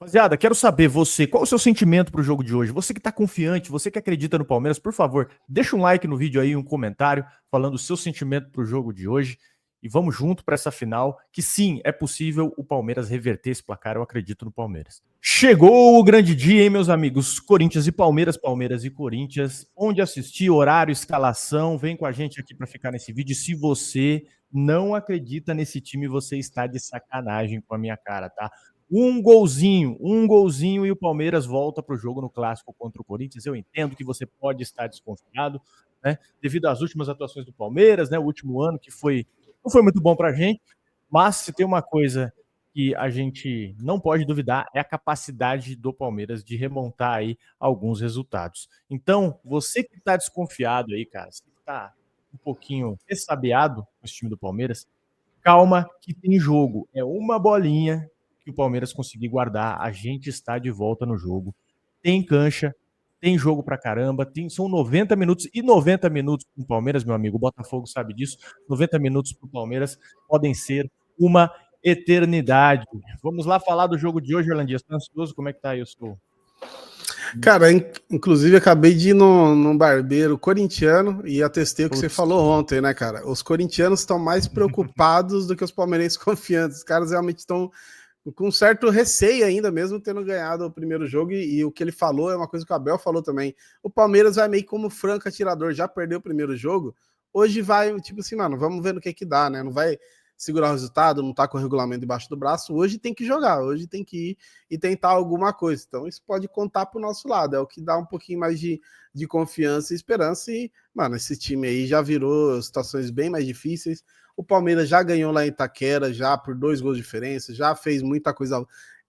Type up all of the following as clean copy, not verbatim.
Rapaziada, quero saber você, qual o seu sentimento pro jogo de hoje? Você que tá confiante, você que acredita no Palmeiras, por favor, deixa um like no vídeo aí, um comentário falando o seu sentimento pro jogo de hoje e vamos junto para essa final, que sim, é possível o Palmeiras reverter esse placar, eu acredito no Palmeiras. Chegou o grande dia, hein, meus amigos? Corinthians e Palmeiras, Palmeiras e Corinthians. Onde assistir, horário, escalação, vem com a gente aqui para ficar nesse vídeo. Se você não acredita nesse time, você está de sacanagem com a minha cara, tá? Um golzinho e o Palmeiras volta para o jogo no clássico contra o Corinthians. Eu entendo que você pode estar desconfiado, né? Devido às últimas atuações do Palmeiras, né? O último ano que não foi muito bom para a gente, mas se tem uma coisa que a gente não pode duvidar é a capacidade do Palmeiras de remontar aí alguns resultados. Então, você que está desconfiado aí, cara, você que está um pouquinho ressabiado com esse time do Palmeiras, calma que tem jogo. É uma bolinha que o Palmeiras conseguir guardar, a gente está de volta no jogo. Tem cancha, tem jogo pra caramba, são 90 minutos e 90 minutos pro Palmeiras, meu amigo. O Botafogo sabe disso. 90 minutos pro Palmeiras podem ser uma eternidade. Vamos lá falar do jogo de hoje, Orlandinha. Você tá ansioso? Como é que tá aí o seu? Cara, inclusive acabei de ir num barbeiro corintiano e atestei o que você falou ontem, né, cara? Os corintianos estão mais preocupados do que os palmeirenses confiantes. Os caras realmente estão com um certo receio ainda, mesmo tendo ganhado o primeiro jogo. E o que ele falou é uma coisa que o Abel falou também. O Palmeiras vai meio como franco atirador, já perdeu o primeiro jogo. Hoje vai, tipo assim, mano, vamos ver no que dá, né? Não vai segurar o resultado, não tá com o regulamento debaixo do braço. Hoje tem que jogar, hoje tem que ir e tentar alguma coisa. Então isso pode contar pro nosso lado, é o que dá um pouquinho mais de confiança e esperança. E, mano, esse time aí já virou situações bem mais difíceis. O Palmeiras já ganhou lá em Itaquera, já por 2 gols de diferença, já fez muita coisa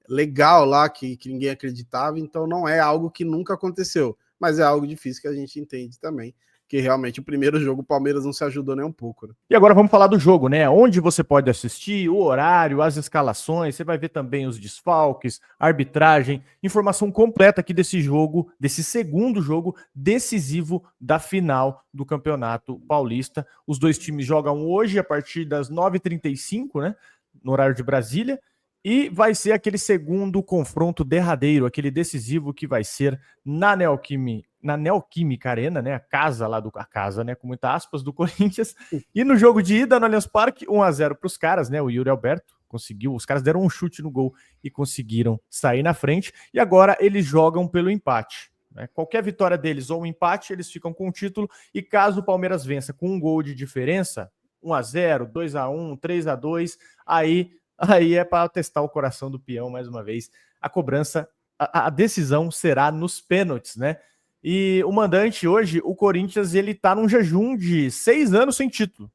legal lá que ninguém acreditava, então não é algo que nunca aconteceu, mas é algo difícil que a gente entende também, que realmente o primeiro jogo o Palmeiras não se ajudou nem um pouco. Né? E agora vamos falar do jogo, né? Onde você pode assistir, o horário, as escalações, você vai ver também os desfalques, arbitragem, informação completa aqui desse jogo, desse segundo jogo decisivo da final do Campeonato Paulista. Os dois times jogam hoje a partir das 9h35, né? No horário de Brasília. E vai ser aquele segundo confronto derradeiro, aquele decisivo que vai ser na Neoquímica Arena, né? A casa lá a casa, né? Com muitas aspas, do Corinthians. E no jogo de ida no Allianz Parque, 1-0 para os caras, né? O Yuri Alberto conseguiu, os caras deram um chute no gol e conseguiram sair na frente. E agora eles jogam pelo empate. Né? Qualquer vitória deles ou um empate, eles ficam com o título. E caso o Palmeiras vença com um gol de diferença, 1-0, 2-1, 3-2, aí é para testar o coração do peão mais uma vez. A cobrança, a decisão será nos pênaltis, né? E o mandante hoje, o Corinthians, ele tá num jejum de 6 anos sem título.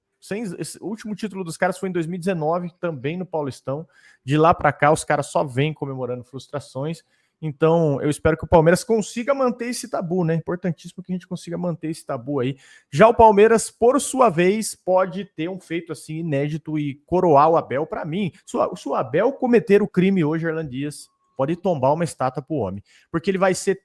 O último título dos caras foi em 2019, também no Paulistão. De lá para cá, os caras só vêm comemorando frustrações. Então, eu espero que o Palmeiras consiga manter esse tabu, né? Importantíssimo que a gente consiga manter esse tabu aí. Já o Palmeiras, por sua vez, pode ter um feito assim inédito e coroar o Abel para mim. Se o Abel cometer o crime hoje, Erlan Dias, pode tombar uma estátua pro homem. Porque ele vai ser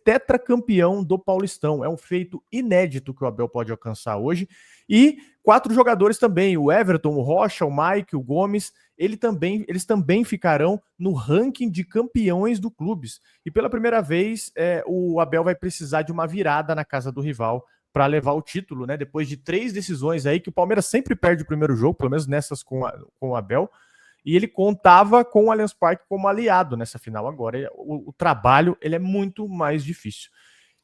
tetracampeão do Paulistão. É um feito inédito que o Abel pode alcançar hoje. E 4 jogadores também, o Everton, o Rocha, o Mike, o Gomes, eles também ficarão no ranking de campeões do clubes. E pela primeira vez, o Abel vai precisar de uma virada na casa do rival para levar o título, né? Depois de 3 decisões aí, que o Palmeiras sempre perde o primeiro jogo, pelo menos nessas com o Abel. E ele contava com o Allianz Parque como aliado nessa final. Agora, o trabalho ele é muito mais difícil.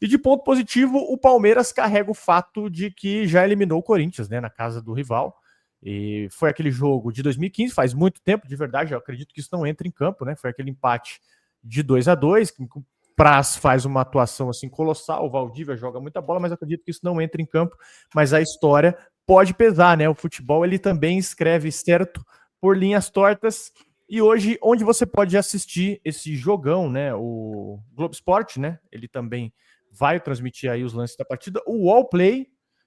E de ponto positivo, o Palmeiras carrega o fato de que já eliminou o Corinthians, né, na casa do rival. E foi aquele jogo de 2015, faz muito tempo, de verdade, eu acredito que isso não entra em campo, né? Foi aquele empate de 2-2, que o Praz faz uma atuação assim colossal, o Valdívia joga muita bola, mas eu acredito que isso não entra em campo. Mas a história pode pesar, né? O futebol ele também escreve certo por linhas tortas. E hoje, onde você pode assistir esse jogão, né? O Globo Esporte, né? Ele também vai transmitir aí os lances da partida. O Wallplay,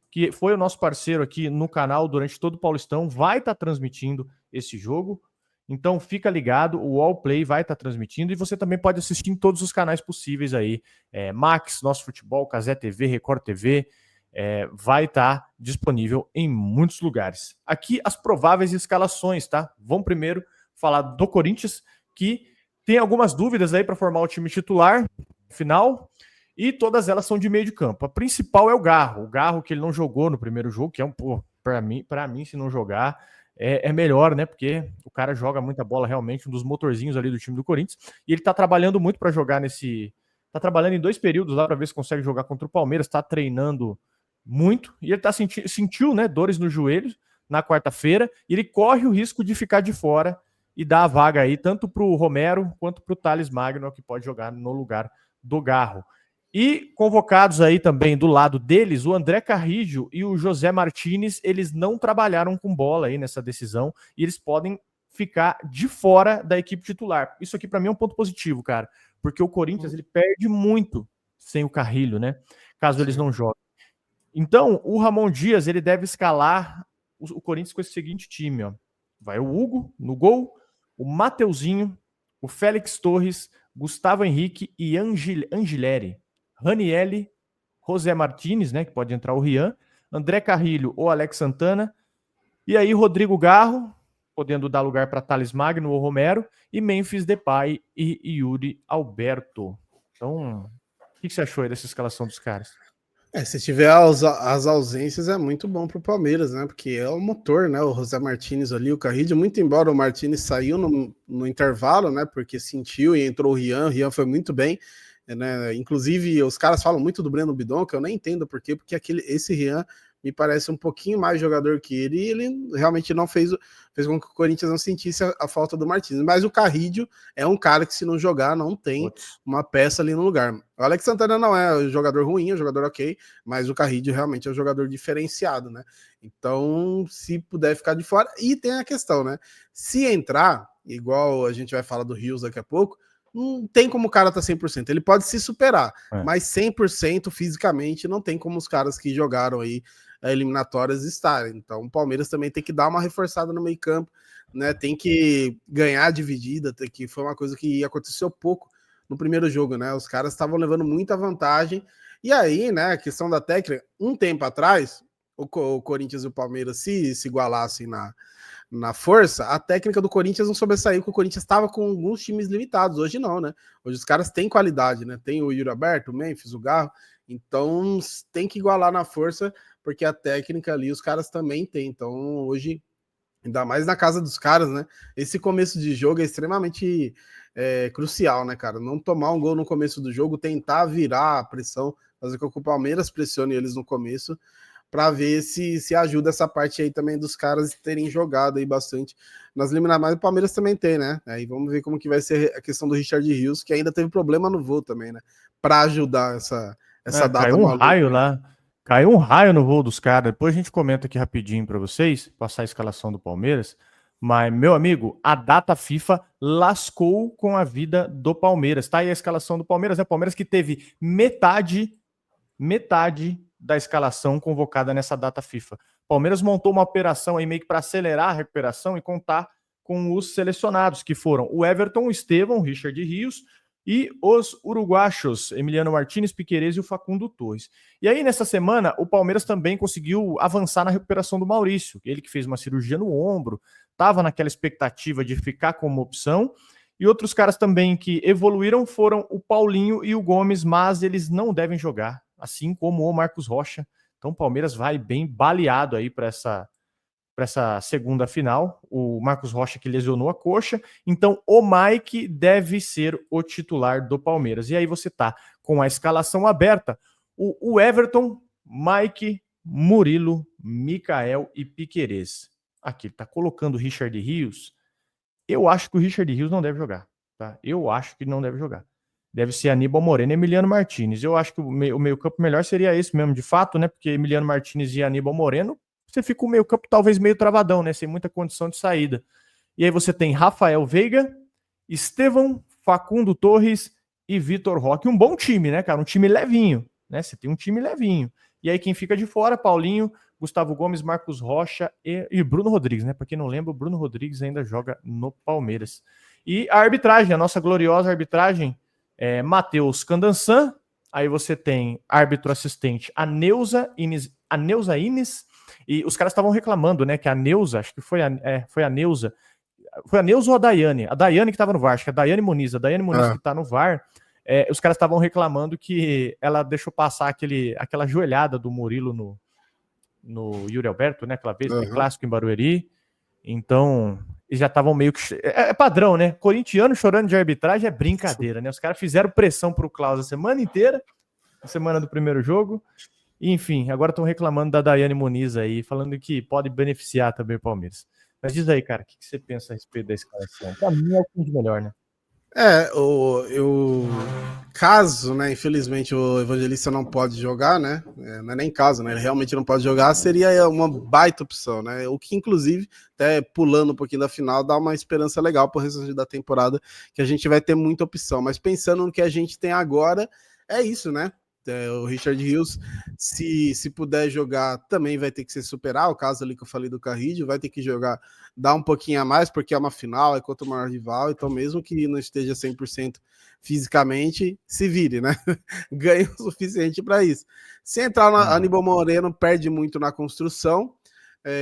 que foi o nosso parceiro aqui no canal durante todo o Paulistão, vai estar transmitindo esse jogo. Então fica ligado, o Wallplay vai estar transmitindo e você também pode assistir em todos os canais possíveis aí. Max, Nosso Futebol, Cazé TV, Record TV, vai estar disponível em muitos lugares. Aqui as prováveis escalações, tá? Vamos primeiro falar do Corinthians, que Tem algumas dúvidas aí para formar o time titular final, e todas elas são de meio de campo. A principal é o Garro que ele não jogou no primeiro jogo, que é para mim, se não jogar, é melhor, né? Porque o cara joga muita bola, realmente, um dos motorzinhos ali do time do Corinthians, e ele tá trabalhando muito para jogar tá trabalhando em 2 períodos lá para ver se consegue jogar contra o Palmeiras, tá treinando muito, e ele sentiu, né, dores no joelho na quarta-feira, e ele corre o risco de ficar de fora e dar a vaga aí tanto para o Romero quanto para o Thales Magno, que pode jogar no lugar do Garro. E convocados aí também do lado deles, o André Carrillo e o José Martinez, eles não trabalharam com bola aí nessa decisão e eles podem ficar de fora da equipe titular. Isso aqui para mim é um ponto positivo, cara, porque o Corinthians ele perde muito sem o Carrillo, né? Caso eles não joguem. Então, o Ramon Dias, ele deve escalar o Corinthians com esse seguinte time, ó. Vai o Hugo no gol, o Mateuzinho, o Félix Torres, Gustavo Henrique e Angileri. Ranielli, José Martinez, né, que pode entrar o Rian, André Carrillo ou Alex Santana, e aí Rodrigo Garro, podendo dar lugar para Thales Magno ou Romero, e Memphis Depay e Yuri Alberto. Então, o que você achou aí dessa escalação dos caras? Se tiver as ausências é muito bom pro Palmeiras, né? Porque é o motor, né? O José Martinez ali, o Carrillo, muito embora o Martinez saiu no intervalo, né? Porque sentiu e entrou o Rian foi muito bem, né? Inclusive, os caras falam muito do Breno Bidon, que eu nem entendo por quê, porque esse Rian me parece um pouquinho mais jogador que ele, e ele realmente não fez com que o Corinthians não sentisse a falta do Martins. Mas o Carrillo é um cara que, se não jogar, não tem uma peça ali no lugar. O Alex Santana não é um jogador ruim, é um jogador ok, mas o Carrillo realmente é um jogador diferenciado, né? Então, se puder ficar de fora, e tem a questão, né? Se entrar, igual a gente vai falar do Rios daqui a pouco, não tem como o cara tá 100%. Ele pode se superar, mas 100% fisicamente não tem como os caras que jogaram aí eliminatórias estarem. Então o Palmeiras também tem que dar uma reforçada no meio campo, né? Tem que ganhar dividida, que foi uma coisa que aconteceu pouco no primeiro jogo, né? Os caras estavam levando muita vantagem. E aí, né, a questão da técnica, um tempo atrás, o Corinthians e o Palmeiras se igualassem na força, a técnica do Corinthians não sobressaiu, porque o Corinthians estava com alguns times limitados. Hoje não, né? Hoje os caras têm qualidade, né? Tem o Yuri Alberto, o Memphis, o Garro. Então tem que igualar na força, porque a técnica ali os caras também têm. Então hoje, ainda mais na casa dos caras, né? Esse começo de jogo é extremamente crucial, né, cara? Não tomar um gol no começo do jogo, tentar virar a pressão, fazer com que o Palmeiras pressione eles no começo, para ver se ajuda essa parte aí também dos caras terem jogado aí bastante nas eliminadas. Mas o Palmeiras também tem, né? Aí vamos ver como que vai ser a questão do Richard Rios, que ainda teve problema no voo também, né? Para ajudar essa data. Caiu um raio lá. Caiu um raio no voo dos caras. Depois a gente comenta aqui rapidinho para vocês, passar a escalação do Palmeiras. Mas, meu amigo, a data FIFA lascou com a vida do Palmeiras. Tá aí a escalação do Palmeiras, né? O Palmeiras que teve metade da escalação convocada nessa data FIFA. O Palmeiras montou uma operação aí meio que para acelerar a recuperação e contar com os selecionados, que foram o Everton, o Estevão, o Richard Rios e os uruguachos, Emiliano Martínez, Piquerez e o Facundo Torres. E aí, nessa semana, o Palmeiras também conseguiu avançar na recuperação do Maurício, ele que fez uma cirurgia no ombro, estava naquela expectativa de ficar como opção, e outros caras também que evoluíram foram o Paulinho e o Gomes, mas eles não devem jogar, assim como o Marcos Rocha. Então o Palmeiras vai bem baleado aí para essa segunda final. O Marcos Rocha que lesionou a coxa. Então o Mike deve ser o titular do Palmeiras. E aí você tá com a escalação aberta. O Everton, Mike, Murilo, Mikael e Piquerez. Aqui, ele tá colocando o Richard Rios. Eu acho que o Richard Rios não deve jogar. Tá? Eu acho que não deve jogar. Deve ser Aníbal Moreno e Emiliano Martínez. Eu acho que o meio-campo melhor seria esse mesmo, de fato, né? Porque Emiliano Martínez e Aníbal Moreno, você fica o meio-campo talvez meio travadão, né? Sem muita condição de saída. E aí você tem Rafael Veiga, Estevão, Facundo Torres e Vitor Roque. Um bom time, né, cara? Um time levinho, né? Você tem um time levinho. E aí quem fica de fora, Paulinho, Gustavo Gomes, Marcos Rocha e Bruno Rodrigues, né? Para quem não lembra, o Bruno Rodrigues ainda joga no Palmeiras. E a arbitragem, a nossa gloriosa arbitragem, Matheus Candansan, aí você tem árbitro assistente a Neuza Ines, e os caras estavam reclamando, né, que a Neuza, acho que foi a Neuza, Foi a Neuza ou a Daiane? A Daiane que tava no VAR, acho que é a Daiane Muniz que tá no VAR. Os caras estavam reclamando que ela deixou passar aquela joelhada do Murilo no Yuri Alberto, né? Aquela vez, aquele clássico em Barueri. Então, eles já estavam meio que... É padrão, né? Corintiano chorando de arbitragem é brincadeira, né? Os caras fizeram pressão pro Klaus a semana inteira, a semana do primeiro jogo. E, enfim, agora estão reclamando da Daiane Muniz aí, falando que pode beneficiar também o Palmeiras. Mas diz aí, cara, o que você pensa a respeito da escalação? Pra mim é o que de melhor, né? Caso, né, infelizmente o Evangelista não pode jogar, né, não é nem caso, né, ele realmente não pode jogar, seria uma baita opção, né, o que inclusive, até pulando um pouquinho da final, dá uma esperança legal pro resto da temporada, que a gente vai ter muita opção, mas pensando no que a gente tem agora, é isso, né, o Richard Rios, se puder jogar, também vai ter que se superar, o caso ali que eu falei do Carrillo, vai ter que jogar, dar um pouquinho a mais, porque é uma final, é contra o maior rival, então mesmo que não esteja 100% fisicamente, se vire, né? Ganha o suficiente para isso. Se entrar na Aníbal Moreno, perde muito na construção,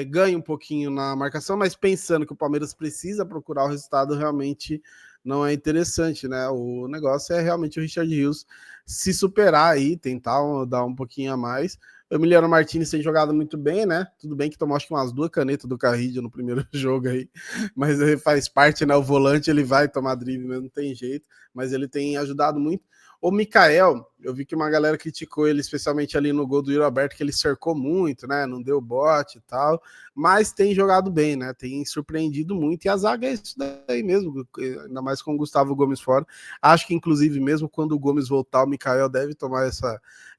ganha um pouquinho na marcação, mas pensando que o Palmeiras precisa procurar o resultado, realmente não é interessante, né? O negócio é realmente o Richard Rios se superar aí, tentar dar um pouquinho a mais. O Emiliano Martins tem jogado muito bem, né? Tudo bem que tomou acho que umas 2 canetas do Carrillo no primeiro jogo aí, mas ele faz parte, né? O volante ele vai tomar drible mesmo, não tem jeito, mas ele tem ajudado muito. O Mikael, eu vi que uma galera criticou ele, especialmente ali no gol do Yuri Alberto, que ele cercou muito, né? Não deu bote e tal, mas tem jogado bem, né? Tem surpreendido muito, e a zaga é isso daí mesmo, ainda mais com o Gustavo Gomes fora. Acho que, inclusive, mesmo quando o Gomes voltar, o Mikael deve tomar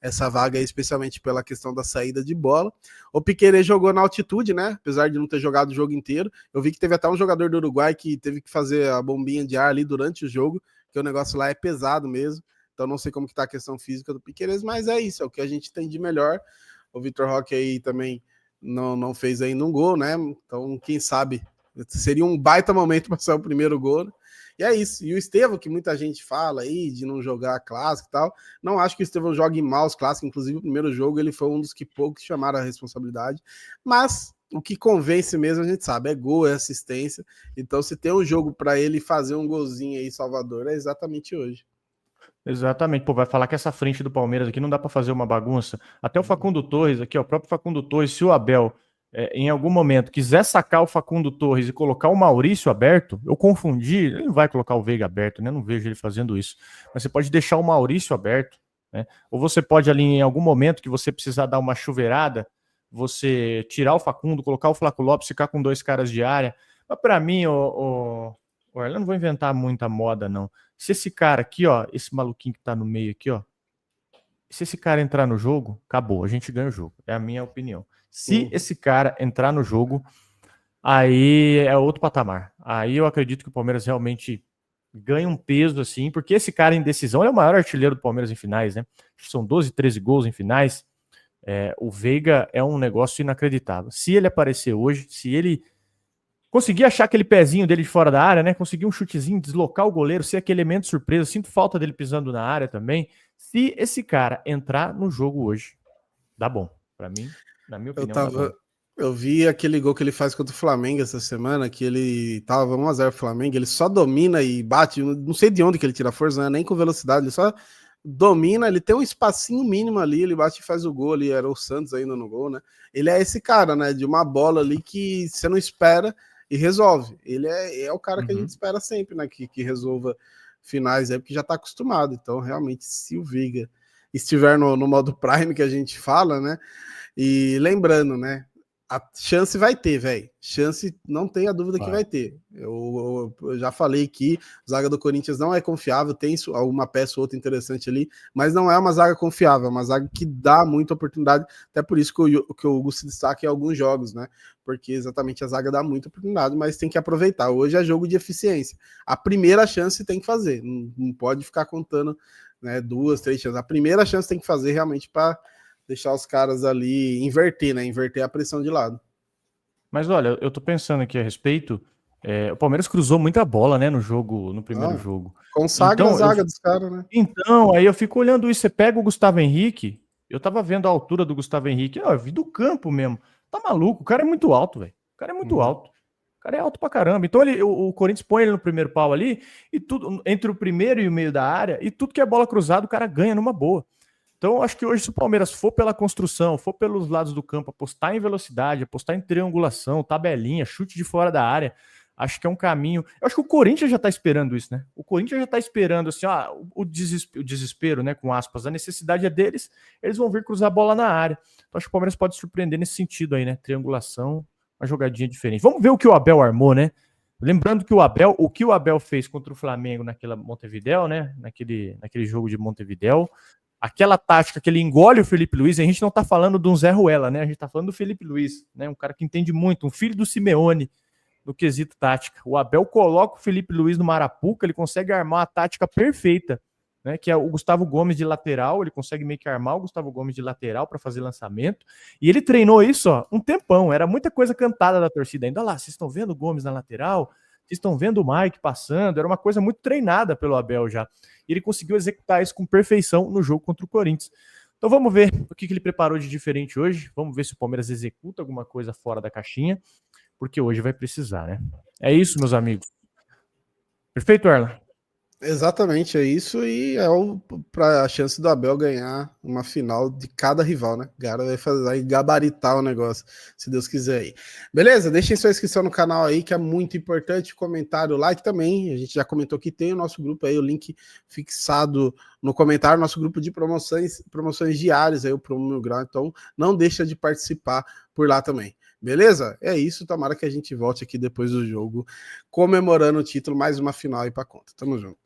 essa vaga aí, especialmente pela questão da saída de bola. O Piquerez jogou na altitude, né? Apesar de não ter jogado o jogo inteiro. Eu vi que teve até um jogador do Uruguai que teve que fazer a bombinha de ar ali durante o jogo, que o negócio lá é pesado mesmo. Então não sei como que tá a questão física do Piquerez, mas é isso, é o que a gente tem de melhor. O Vitor Roque aí também não fez ainda um gol, né? Então, quem sabe, seria um baita momento para ser o primeiro gol, né? E é isso. E o Estevão, que muita gente fala aí de não jogar clássico e tal, não acho que o Estevão jogue mal os clássicos, inclusive o primeiro jogo ele foi um dos que poucos chamaram a responsabilidade, mas o que convence mesmo a gente sabe, é gol, é assistência. Então, se tem um jogo para ele fazer um golzinho aí, Salvador, é exatamente hoje. Exatamente, pô, vai falar que essa frente do Palmeiras aqui não dá para fazer uma bagunça. Até o Facundo Torres aqui, ó, o próprio Facundo Torres, se o Abel em algum momento quiser sacar o Facundo Torres e colocar o Maurício aberto, eu confundi, ele não vai colocar o Veiga aberto, né? Não vejo ele fazendo isso. Mas você pode deixar o Maurício aberto, né? Ou você pode ali em algum momento que você precisar dar uma chuveirada, você tirar o Facundo, colocar o Flaco Lopes, ficar com 2 caras de área. Mas para mim, eu não vou inventar muita moda, não. Se esse cara aqui, ó, esse maluquinho que tá no meio aqui, ó, se esse cara entrar no jogo, acabou, a gente ganha o jogo. É a minha opinião. Se esse cara entrar no jogo, aí é outro patamar. Aí eu acredito que o Palmeiras realmente ganha um peso, assim, porque esse cara em decisão é o maior artilheiro do Palmeiras em finais, né? São 12, 13 gols em finais. O Veiga é um negócio inacreditável. Se ele aparecer hoje, se ele conseguir achar aquele pezinho dele de fora da área, né? Conseguir um chutezinho, deslocar o goleiro, ser aquele elemento surpresa. Sinto falta dele pisando na área também. Se esse cara entrar no jogo hoje, dá bom. Pra mim, na minha opinião, dá bom. Eu vi aquele gol que ele faz contra o Flamengo essa semana, que ele tava 1-0 pro Flamengo, ele só domina e bate, não sei de onde que ele tira força, né? Nem com velocidade, ele só domina, ele tem um espacinho mínimo ali, ele bate e faz o gol ali, era o Santos ainda no gol, né? Ele é esse cara, né? De uma bola ali que você não espera e resolve. Ele é o cara que a gente espera sempre, né? Que resolva finais, porque já tá acostumado. Então, realmente, se o Veiga estiver no modo Prime que a gente fala, né? E lembrando, né? A chance vai ter, velho. Chance, não tenha dúvida que vai ter. Eu já falei que a zaga do Corinthians não é confiável, tem alguma peça ou outra interessante ali, mas não é uma zaga confiável, é uma zaga que dá muita oportunidade, até por isso que o Hugo se destaca em alguns jogos, né? Porque exatamente a zaga dá muita oportunidade, mas tem que aproveitar. Hoje é jogo de eficiência. A primeira chance tem que fazer, não pode ficar contando, né, 2, 3 chances. A primeira chance tem que fazer realmente para deixar os caras ali inverter, né? Inverter a pressão de lado. Mas olha, eu tô pensando aqui a respeito. O Palmeiras cruzou muita bola, né, no primeiro jogo. Consagra a zaga dos caras, né? Então, aí eu fico olhando isso. Você pega o Gustavo Henrique, eu tava vendo a altura do Gustavo Henrique, eu vi do campo mesmo. Tá maluco, o cara é muito alto, velho. O cara é muito alto. O cara é alto pra caramba. Então o Corinthians põe ele no primeiro pau ali, e tudo, entre o primeiro e o meio da área, e tudo que é bola cruzada, o cara ganha numa boa. Então, acho que hoje, se o Palmeiras for pela construção, for pelos lados do campo, apostar em velocidade, apostar em triangulação, tabelinha, chute de fora da área, acho que é um caminho. Eu acho que o Corinthians já tá esperando isso, né? O Corinthians já tá esperando, assim, o desespero, né? Com aspas, a necessidade é deles, eles vão vir cruzar a bola na área. Então, acho que o Palmeiras pode surpreender nesse sentido aí, né? Triangulação, uma jogadinha diferente. Vamos ver o que o Abel armou, né? Lembrando que o que o Abel fez contra o Flamengo naquela Montevidéu, né? Naquele jogo de Montevidéu, aquela tática que ele engole o Felipe Luiz, a gente não tá falando de um Zé Ruela, né? A gente tá falando do Felipe Luiz, né? Um cara que entende muito, um filho do Simeone no quesito tática. O Abel coloca o Felipe Luiz no Marapuca, ele consegue armar a tática perfeita, né? Que é o Gustavo Gomes de lateral, ele consegue meio que armar o Gustavo Gomes de lateral para fazer lançamento. E ele treinou isso, um tempão, era muita coisa cantada da torcida. Ainda lá, vocês estão vendo o Gomes na lateral? Vocês estão vendo o Mike passando? Era uma coisa muito treinada pelo Abel já. E ele conseguiu executar isso com perfeição no jogo contra o Corinthians. Então vamos ver o que ele preparou de diferente hoje. Vamos ver se o Palmeiras executa alguma coisa fora da caixinha, porque hoje vai precisar, né? É isso, meus amigos. Perfeito, Erla? Exatamente, é isso, e é para a chance do Abel ganhar uma final de cada rival, né? O cara vai gabaritar o negócio, se Deus quiser aí. Beleza? Deixem sua inscrição no canal aí, que é muito importante, comentário, like também, a gente já comentou que tem o nosso grupo aí, o link fixado no comentário, nosso grupo de promoções diárias aí, o Promo Mil Grau, então não deixa de participar por lá também. Beleza? É isso, tomara que a gente volte aqui depois do jogo, comemorando o título, mais uma final aí pra conta. Tamo junto.